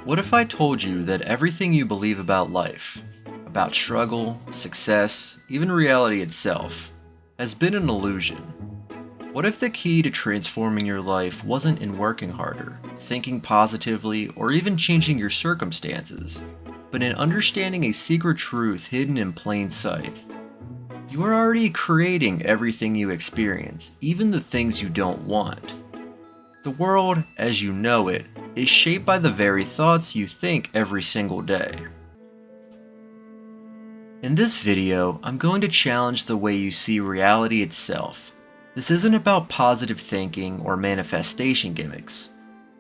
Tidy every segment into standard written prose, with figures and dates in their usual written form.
What if I told you that everything you believe about life, about struggle, success, even reality itself, has been an illusion? What if the key to transforming your life wasn't in working harder, thinking positively, or even changing your circumstances, but in understanding a secret truth hidden in plain sight? You are already creating everything you experience, even the things you don't want. The world, as you know it, is shaped by the very thoughts you think every single day. In this video, I'm going to challenge the way you see reality itself. This isn't about positive thinking or manifestation gimmicks.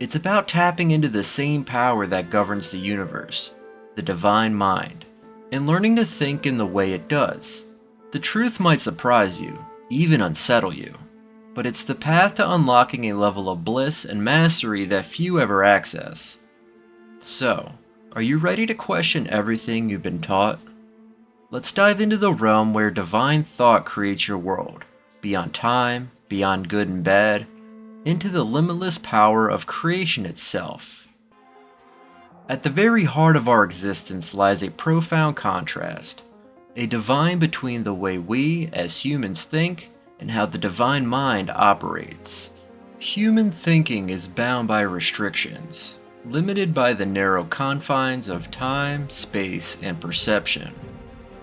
It's about tapping into the same power that governs the universe, the divine mind, and learning to think in the way it does. The truth might surprise you, even unsettle you, but it's the path to unlocking a level of bliss and mastery that few ever access. So, are you ready to question everything you've been taught? Let's dive into the realm where divine thought creates your world, beyond time, beyond good and bad, into the limitless power of creation itself. At the very heart of our existence lies a profound contrast, a divine between the way we, as humans, think and how the divine mind operates. Human thinking is bound by restrictions, limited by the narrow confines of time, space, and perception.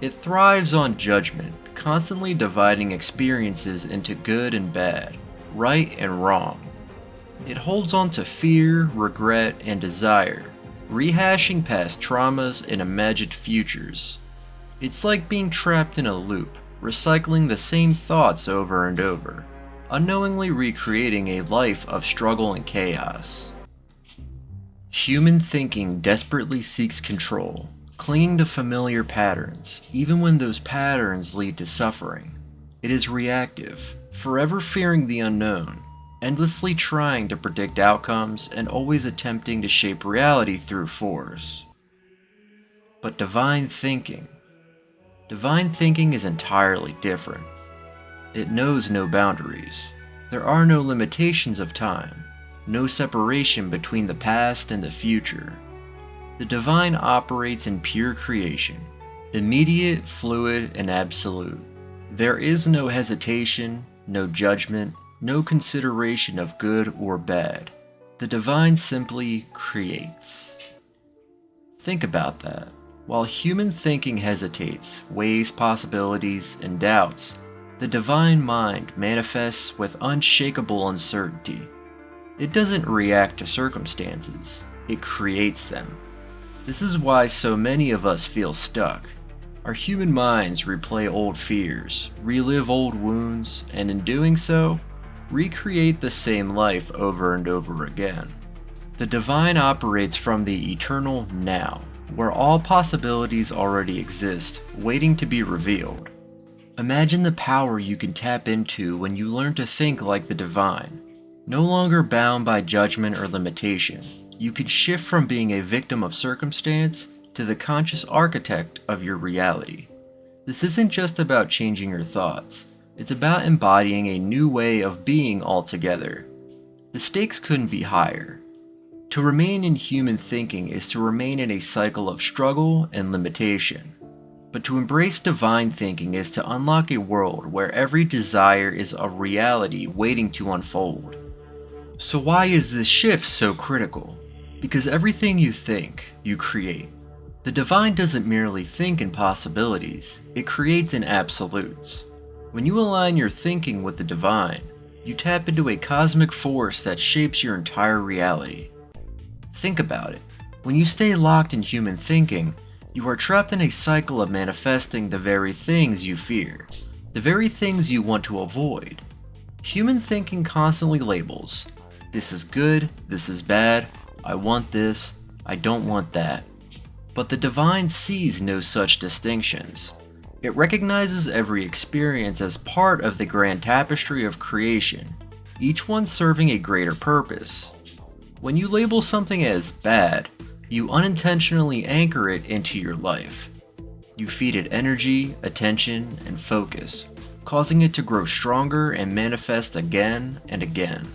It thrives on judgment, constantly dividing experiences into good and bad, right and wrong. It holds on to fear, regret, and desire, rehashing past traumas and imagined futures. It's like being trapped in a loop, recycling the same thoughts over and over, unknowingly recreating a life of struggle and chaos. Human thinking desperately seeks control, clinging to familiar patterns, even when those patterns lead to suffering. It is reactive, forever fearing the unknown, endlessly trying to predict outcomes and always attempting to shape reality through force. But divine thinking is entirely different. It knows no boundaries. There are no limitations of time, no separation between the past and the future. The divine operates in pure creation, immediate, fluid, and absolute. There is no hesitation, no judgment, no consideration of good or bad. The divine simply creates. Think about that. While human thinking hesitates, weighs possibilities, and doubts, the divine mind manifests with unshakable uncertainty. It doesn't react to circumstances, it creates them. This is why so many of us feel stuck. Our human minds replay old fears, relive old wounds, and in doing so, recreate the same life over and over again. The divine operates from the eternal now, where all possibilities already exist, waiting to be revealed. Imagine the power you can tap into when you learn to think like the divine. No longer bound by judgment or limitation, you can shift from being a victim of circumstance to the conscious architect of your reality. This isn't just about changing your thoughts, it's about embodying a new way of being altogether. The stakes couldn't be higher. To remain in human thinking is to remain in a cycle of struggle and limitation. But to embrace divine thinking is to unlock a world where every desire is a reality waiting to unfold. So why is this shift so critical? Because everything you think, you create. The divine doesn't merely think in possibilities, it creates in absolutes. When you align your thinking with the divine, you tap into a cosmic force that shapes your entire reality. Think about it. When you stay locked in human thinking, you are trapped in a cycle of manifesting the very things you fear, the very things you want to avoid. Human thinking constantly labels, this is good, this is bad, I want this, I don't want that. But the divine sees no such distinctions. It recognizes every experience as part of the grand tapestry of creation, each one serving a greater purpose. When you label something as bad, you unintentionally anchor it into your life. You feed it energy, attention, and focus, causing it to grow stronger and manifest again and again.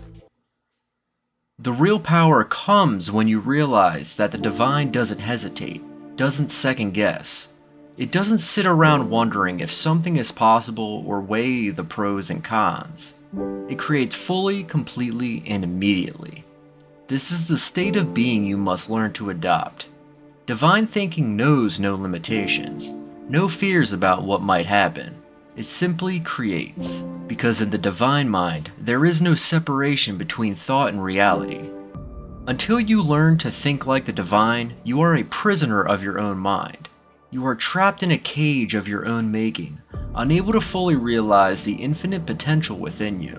The real power comes when you realize that the divine doesn't hesitate, doesn't second guess. It doesn't sit around wondering if something is possible or weigh the pros and cons. It creates fully, completely, and immediately. This is the state of being you must learn to adopt. Divine thinking knows no limitations, no fears about what might happen. It simply creates, because in the divine mind, there is no separation between thought and reality. Until you learn to think like the divine, you are a prisoner of your own mind. You are trapped in a cage of your own making, unable to fully realize the infinite potential within you.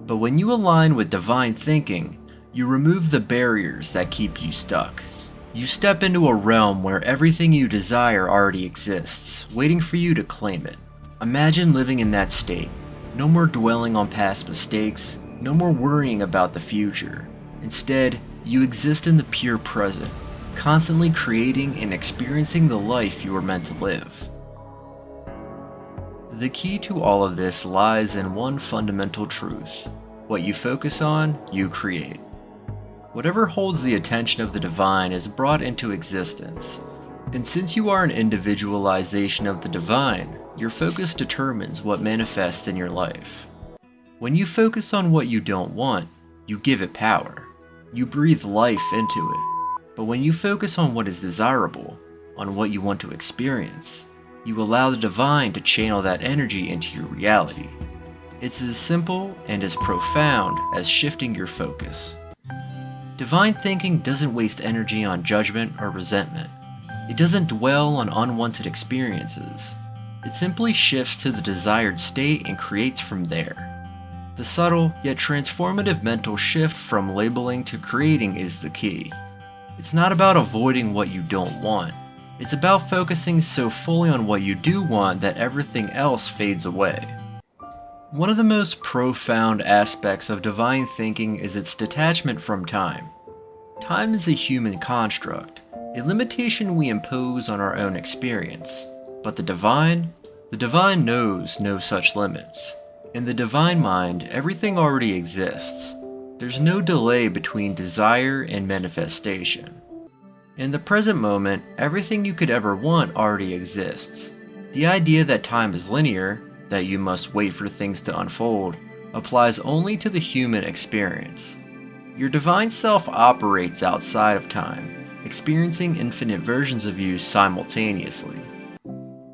But when you align with divine thinking, you remove the barriers that keep you stuck. You step into a realm where everything you desire already exists, waiting for you to claim it. Imagine living in that state. No more dwelling on past mistakes, no more worrying about the future. Instead, you exist in the pure present, constantly creating and experiencing the life you were meant to live. The key to all of this lies in one fundamental truth. What you focus on, you create. Whatever holds the attention of the divine is brought into existence. And since you are an individualization of the divine, your focus determines what manifests in your life. When you focus on what you don't want, you give it power. You breathe life into it. But when you focus on what is desirable, on what you want to experience, you allow the divine to channel that energy into your reality. It's as simple and as profound as shifting your focus. Divine thinking doesn't waste energy on judgment or resentment. It doesn't dwell on unwanted experiences. It simply shifts to the desired state and creates from there. The subtle yet transformative mental shift from labeling to creating is the key. It's not about avoiding what you don't want. It's about focusing so fully on what you do want that everything else fades away. One of the most profound aspects of divine thinking is its detachment from time. Time is a human construct, a limitation we impose on our own experience. But the divine knows no such limits. In the divine mind, everything already exists. There's no delay between desire and manifestation. In the present moment, everything you could ever want already exists. The idea that time is linear, that you must wait for things to unfold, applies only to the human experience. Your divine self operates outside of time, experiencing infinite versions of you simultaneously.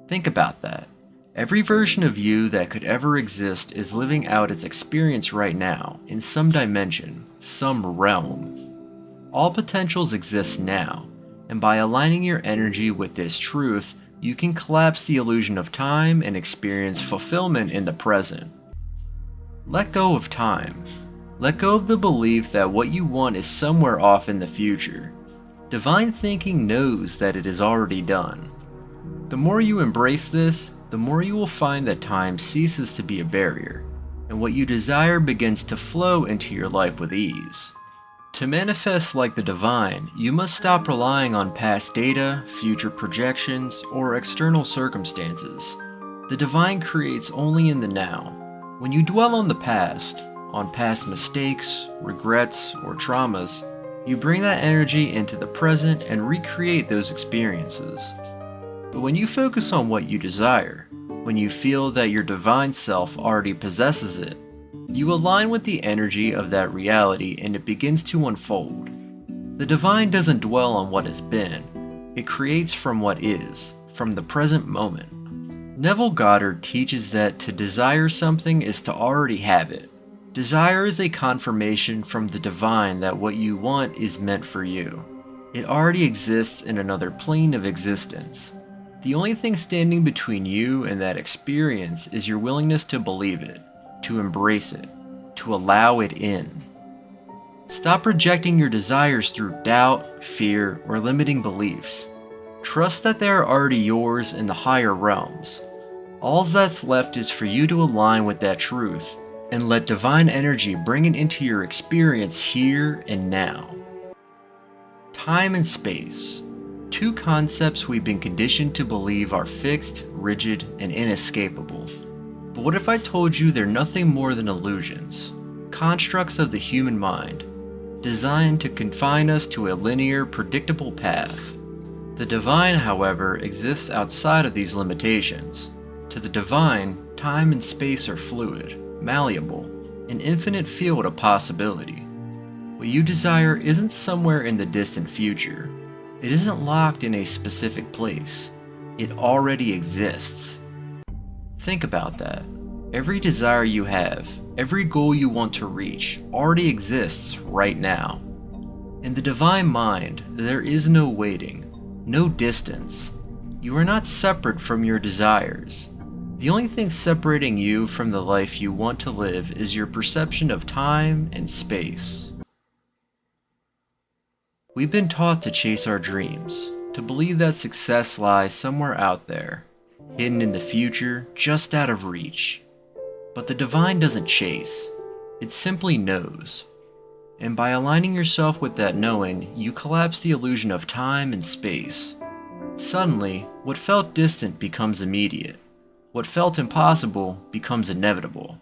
Think about that. Every version of you that could ever exist is living out its experience right now, in some dimension, some realm. All potentials exist now, and by aligning your energy with this truth, you can collapse the illusion of time and experience fulfillment in the present. Let go of time. Let go of the belief that what you want is somewhere off in the future. Divine thinking knows that it is already done. The more you embrace this, the more you will find that time ceases to be a barrier, and what you desire begins to flow into your life with ease. To manifest like the divine, you must stop relying on past data, future projections, or external circumstances. The divine creates only in the now. When you dwell on the past, on past mistakes, regrets, or traumas, you bring that energy into the present and recreate those experiences. But when you focus on what you desire, when you feel that your divine self already possesses it, you align with the energy of that reality and it begins to unfold. The divine doesn't dwell on what has been, it creates from what is, from the present moment. Neville Goddard teaches that to desire something is to already have it. Desire is a confirmation from the divine that what you want is meant for you. It already exists in another plane of existence. The only thing standing between you and that experience is your willingness to believe it, to embrace it, to allow it in. Stop rejecting your desires through doubt, fear, or limiting beliefs. Trust that they are already yours in the higher realms. All that's left is for you to align with that truth and let divine energy bring it into your experience here and now. Time and space. Two concepts we've been conditioned to believe are fixed, rigid, and inescapable. But what if I told you they're nothing more than illusions, constructs of the human mind? designed to confine us to a linear, predictable path. The divine, however, exists outside of these limitations. To the divine, time and space are fluid, malleable, an infinite field of possibility. What you desire isn't somewhere in the distant future. It isn't locked in a specific place. It already exists. Think about that. Every desire you have, every goal you want to reach, already exists right now. In the divine mind, there is no waiting, no distance. You are not separate from your desires. The only thing separating you from the life you want to live is your perception of time and space. We've been taught to chase our dreams, to believe that success lies somewhere out there, hidden in the future, just out of reach. But the divine doesn't chase, it simply knows. And by aligning yourself with that knowing, you collapse the illusion of time and space. Suddenly, what felt distant becomes immediate. What felt impossible becomes inevitable.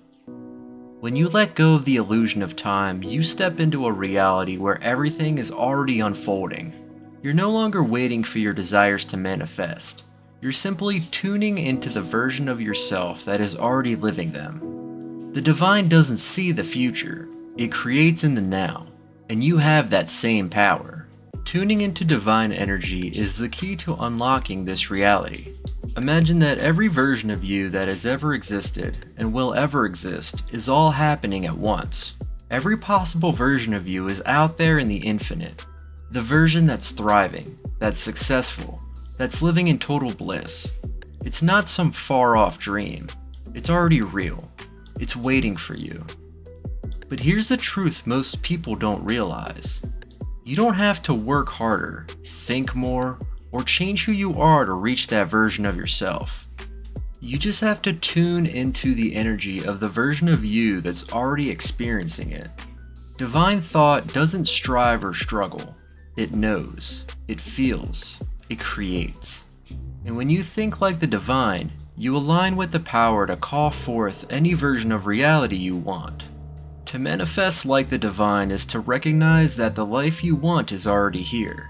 When you let go of the illusion of time, you step into a reality where everything is already unfolding. You're no longer waiting for your desires to manifest. You're simply tuning into the version of yourself that is already living them. The divine doesn't see the future, it creates in the now, and you have that same power. Tuning into divine energy is the key to unlocking this reality. Imagine that every version of you that has ever existed and will ever exist is all happening at once. Every possible version of you is out there in the infinite. The version that's thriving, that's successful, that's living in total bliss. It's not some far-off dream. It's already real. It's waiting for you. But here's the truth most people don't realize. You don't have to work harder, think more, or change who you are to reach that version of yourself. You just have to tune into the energy of the version of you that's already experiencing it. Divine thought doesn't strive or struggle. It knows, it feels, it creates. And when you think like the divine, you align with the power to call forth any version of reality you want. To manifest like the divine is to recognize that the life you want is already here.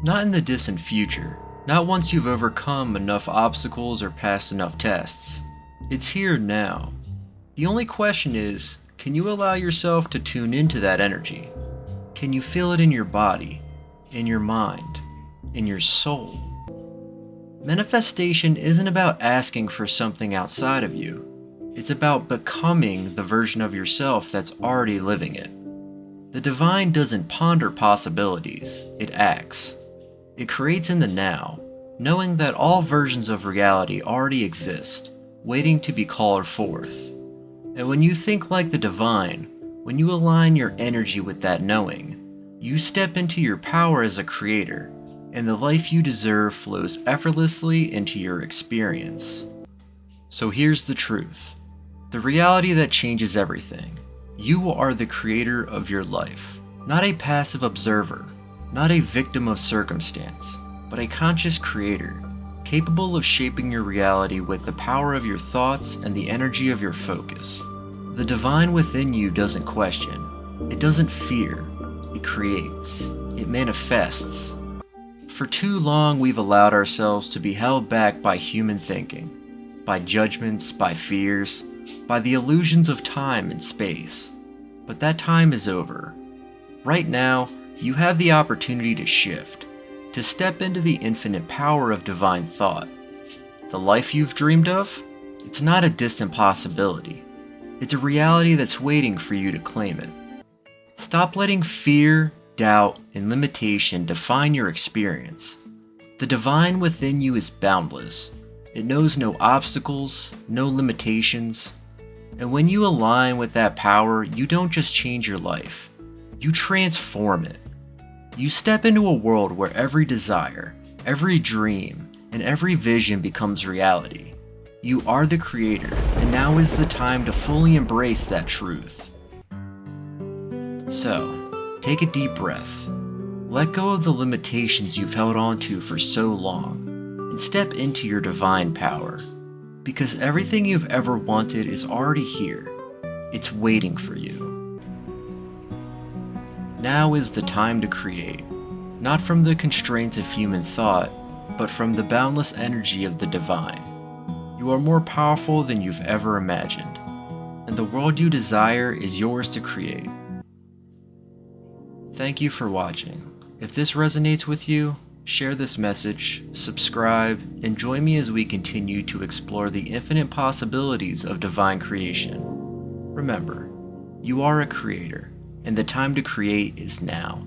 Not in the distant future, not once you've overcome enough obstacles or passed enough tests. It's here now. The only question is, can you allow yourself to tune into that energy? Can you feel it in your body, in your mind, in your soul? Manifestation isn't about asking for something outside of you. It's about becoming the version of yourself that's already living it. The divine doesn't ponder possibilities, it acts. It creates in the now, knowing that all versions of reality already exist, waiting to be called forth. And when you think like the divine, when you align your energy with that knowing, you step into your power as a creator, and the life you deserve flows effortlessly into your experience. So here's the truth. The reality that changes everything. You are the creator of your life, not a passive observer, not a victim of circumstance, but a conscious creator, capable of shaping your reality with the power of your thoughts and the energy of your focus. The divine within you doesn't question, it doesn't fear, it creates, it manifests. For too long we've allowed ourselves to be held back by human thinking, by judgments, by fears, by the illusions of time and space. But that time is over. Right now, you have the opportunity to shift, to step into the infinite power of divine thought. The life you've dreamed of? It's not a distant possibility. It's a reality that's waiting for you to claim it. Stop letting fear, doubt, and limitation define your experience. The divine within you is boundless. It knows no obstacles, no limitations. And when you align with that power, you don't just change your life. You transform it. You step into a world where every desire, every dream, and every vision becomes reality. You are the creator, and now is the time to fully embrace that truth. So, take a deep breath. Let go of the limitations you've held on to for so long, and step into your divine power. Because everything you've ever wanted is already here. It's waiting for you. Now is the time to create, not from the constraints of human thought, but from the boundless energy of the divine. You are more powerful than you've ever imagined, and the world you desire is yours to create. Thank you for watching. If this resonates with you, share this message, subscribe, and join me as we continue to explore the infinite possibilities of divine creation. Remember, you are a creator, and the time to create is now.